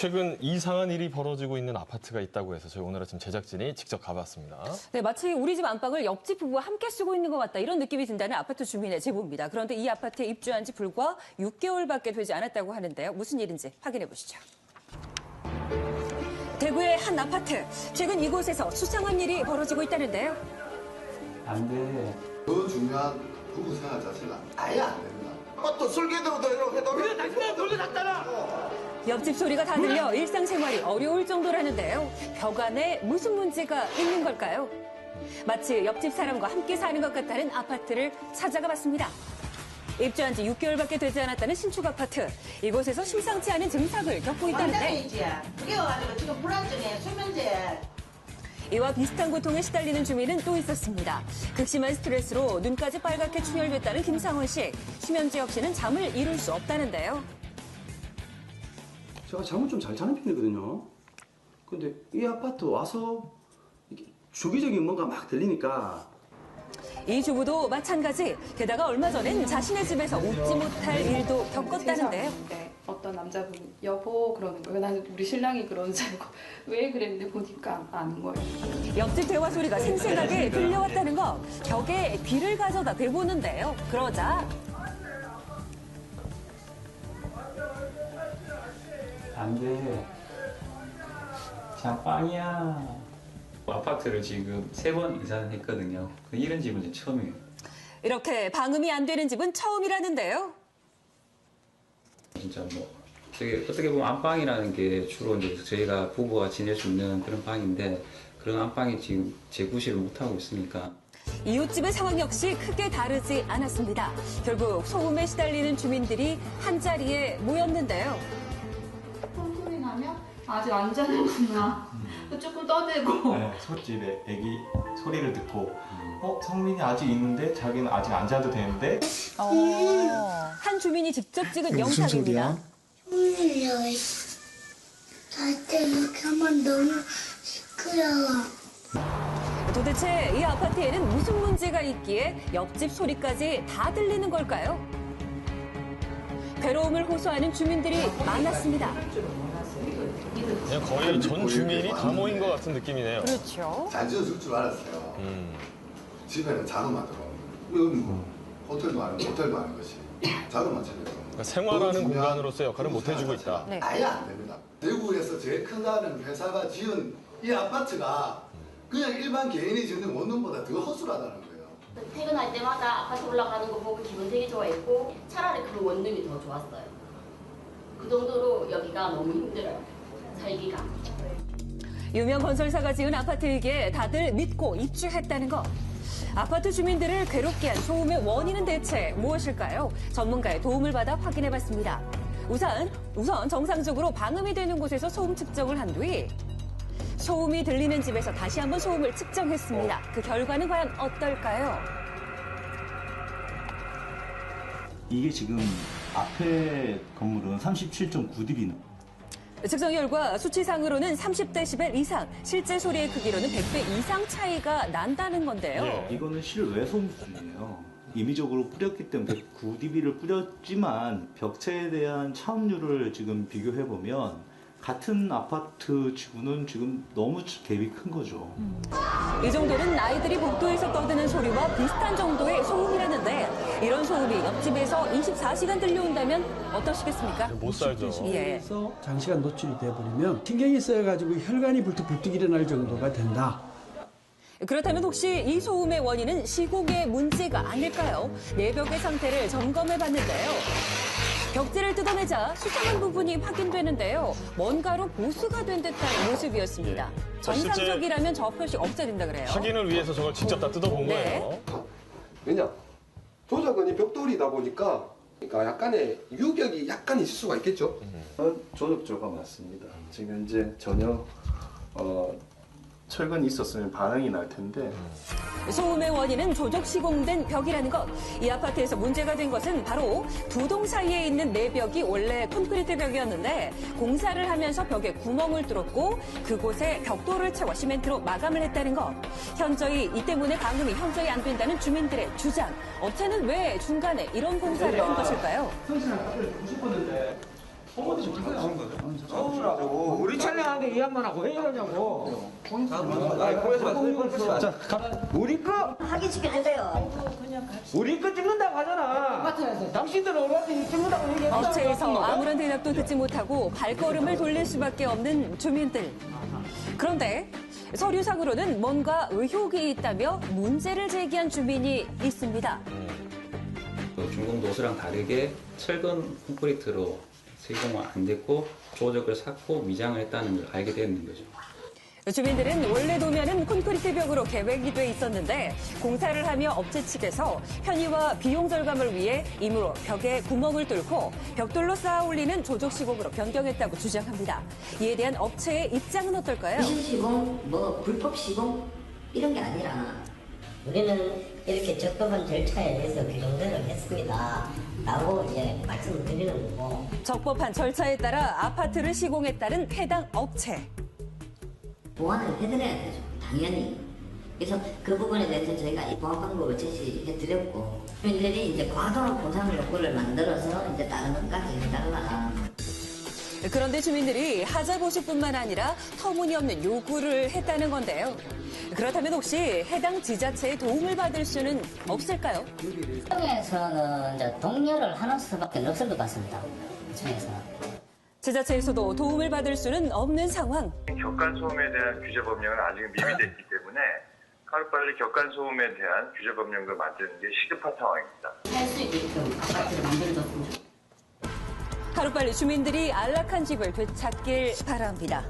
최근 이상한 일이 벌어지고 있는 아파트가 있다고 해서 저희 오늘 아침 제작진이 직접 가봤습니다. 네, 마치 우리 집 안방을 옆집 부부와 함께 쓰고 있는 것 같다 이런 느낌이 든다는 아파트 주민의 제보입니다. 그런데 이 아파트에 입주한 지 불과 6개월밖에 되지 않았다고 하는데요. 무슨 일인지 확인해 보시죠. 대구의 한 아파트. 최근 이곳에서 수상한 일이 벌어지고 있다는데요. 안 돼. 더 중요한 부부 생활 자체가 아예 안 됩니다. 또 술기들도 이러고 해도 왜 당신은 놀려 놨잖아. 옆집 소리가 다 들려 일상생활이 어려울 정도라는데요. 벽 안에 무슨 문제가 있는 걸까요? 마치 옆집 사람과 함께 사는 것 같다는 아파트를 찾아가 봤습니다. 입주한 지 6개월밖에 되지 않았다는 신축 아파트. 이곳에서 심상치 않은 증상을 겪고 있다는데 그게 와가지고 지금 불안증에 수면제. 이와 비슷한 고통에 시달리는 주민은 또 있었습니다. 극심한 스트레스로 눈까지 빨갛게 충혈됐다는 김상원 씨. 수면제 없이는 잠을 이룰 수 없다는데요. 제가 잠을 좀 잘 자는 편이거든요. 근데 이 아파트 와서 이게 주기적인 뭔가 막 들리니까 이 주부도 마찬가지. 게다가 얼마 전엔 자신의 집에서 웃지 못할 일도 겪었다는데요. 어떤 남자분이 여보 그러는 거예요. 나는 우리 신랑이 그러는 줄 알고 왜 그랬는데 보니까 아는 거예요. 옆집 대화 소리가 생생하게 들려왔다는 거. 벽에 귀를 가져다 대보는데요. 그러자 안 돼. 그냥 빵이야. 아파트를 지금 3번 이사를 했거든요. 이런 집은 이제 처음이에요. 이렇게 방음이 안 되는 집은 처음이라는데요. 진짜 뭐 되게 어떻게 보면 안방이라는 게 주로 이제 저희가 부부가 지낼 수 있는 그런 방인데 그런 안방이 지금 재구실을 못 하고 있으니까. 이웃집의 상황 역시 크게 다르지 않았습니다. 결국 소음에 시달리는 주민들이 한자리에 모였는데요. 소리 나면 아직 안 자는구나. 조금 떠들고. 네, 솥집에 애기 소리를 듣고 성민이 아직 있는데 자기는 아직 안 자도 되는데 한 주민이 직접 찍은 영상입니다. 울려. 잘 때 이렇게 하면 너무 시끄러워. 도대체 이 아파트에는 무슨 문제가 있기에 옆집 소리까지 다 들리는 걸까요? 괴로움을 호소하는 주민들이 많았습니다. 그냥 거의 전 주민이 다 모인 것 같은 느낌이네요. 그렇죠. 잘 지어줄 줄 알았어요. 집에는 자동만 들어오는 이건 뭐 호텔도 아니고 모텔도 아닌 것이 자동만 집에 들어오는 그러니까 생활하는 공간으로서 역할을 못 해주고 있다. 네. 아예 안 됩니다. 대구에서 제일 크다는 회사가 지은 이 아파트가 그냥 일반 개인이 짓는 원룸보다 더 허술하다는 거예요. 퇴근할 때마다 아파트 올라가는 거 보고 기분 되게 좋아했고 차라리 그 원룸이 더 좋았어요. 그 정도로 여기가 너무 힘들어요. 살기가. 유명 건설사가 지은 아파트이기에 다들 믿고 입주했다는 것. 아파트 주민들을 괴롭게 한 소음의 원인은 대체 무엇일까요? 전문가의 도움을 받아 확인해봤습니다. 우선 정상적으로 방음이 되는 곳에서 소음 측정을 한 뒤 소음이 들리는 집에서 다시 한번 소음을 측정했습니다. 그 결과는 과연 어떨까요? 이게 지금 앞에 건물은 37.9dB. 측정 결과 수치상으로는 30데시벨 이상, 실제 소리의 크기로는 100배 이상 차이가 난다는 건데요. 이거는 실외 소음 수준이에요. 임의적으로 뿌렸기 때문에 109dB를 뿌렸지만 벽체에 대한 차음률을 지금 비교해보면 같은 아파트 지구는 지금 너무 갭이 큰 거죠. 이 정도는 나이들이 복도에서 떠드는 소리와 비슷한 정도의 소음이라는데 이런 소음이 옆집에서 24시간 들려온다면 어떠시겠습니까? 못 살죠. 예. 그래서 장시간 노출이 돼버리면 신경이 쓰여가지고 혈관이 불뚝불뚝 일어날 정도가 된다. 그렇다면 혹시 이 소음의 원인은 시공의 문제가 아닐까요? 내벽의 상태를 점검해 봤는데요. 벽지를 뜯어내자 수상한 부분이 확인되는데요. 뭔가로 보수가 된 듯한 모습이었습니다. 정상적이라면 저 표시 없애야 된다 그래요. 확인을 위해서 저걸 직접 다 뜯어본 거예요. 왜냐? 조작원이 벽돌이다 보니까 그러니까 약간의 유격이 약간 있을 수가 있겠죠. 조적조가 맞습니다. 지금 현재 전혀 철근이 있었으면 반응이 날 텐데 소음의 원인은 조적 시공된 벽이라는 것. 이 아파트에서 문제가 된 것은 바로 두 동 사이에 있는 내벽이 원래 콘크리트 벽이었는데 공사를 하면서 벽에 구멍을 뚫었고 그곳에 벽돌을 채워 시멘트로 마감을 했다는 것. 현저히 이 때문에 방음이 현저히 안 된다는 주민들의 주장. 업체는 왜 중간에 이런 공사를 한 것일까요? 성실한 카페를 듣고 싶었는데 어머니 좀 하신 거죠? 서울하고 하는데 이 양반하고 왜 이러냐고. 자, 우리 거 확인시켜주세요. 우리 거 찍는다고 하잖아. 당신들은 어디 찍는다고 얘기했잖아. 업체에서 아무런 대답도 듣지 못하고 발걸음을 돌릴 수밖에 없는 주민들. 그런데 서류상으로는 뭔가 의혹이 있다며 문제를 제기한 주민이 있습니다. 준공 노수랑 다르게 철근 콘크리트로 시공은 안 됐고 조적을 삭고 미장을 했다는 걸 알게 됐는 거죠. 주민들은 원래 도면은 콘크리트 벽으로 계획이 돼 있었는데 공사를 하며 업체 측에서 편의와 비용 절감을 위해 임으로 벽에 구멍을 뚫고 벽돌로 쌓아 올리는 조적 시공으로 변경했다고 주장합니다. 이에 대한 업체의 입장은 어떨까요? 무슨 시공, 뭐 불법 시공 이런 게 아니라 우리는 이렇게 적법한 절차에 대해서 규정대로 했습니다. 라고 이제 말씀을 드리는 거고. 적법한 절차에 따라 아파트를 시공했다는 해당 업체. 보완을 해드려야 되죠. 당연히. 그래서 그 부분에 대해서 저희가 보완 방법을 제시해드렸고 주민들이 이제 과도한 보상 요구를 만들어서 이제 다른 것까지 해달라. 그런데 주민들이 하자고시뿐만 아니라 터무니없는 요구를 했다는 건데요. 그렇다면 혹시 해당 지자체의 도움을 받을 수는 없을까요? 시청에서는 이제 독려를 하는 수밖에 없을 것 같습니다. 시청에서는. 지자체에서도 도움을 받을 수는 없는 상황. 격간소음에 대한 규제 법령은 아직 미비돼 있기 때문에 하루빨리 격간소음에 대한 규제 법령을 만드는 게 시급한 상황입니다. 살 수 있게끔 아파트를 만들어줬으면 좋겠습니다. 하루빨리 주민들이 안락한 집을 되찾길 바랍니다.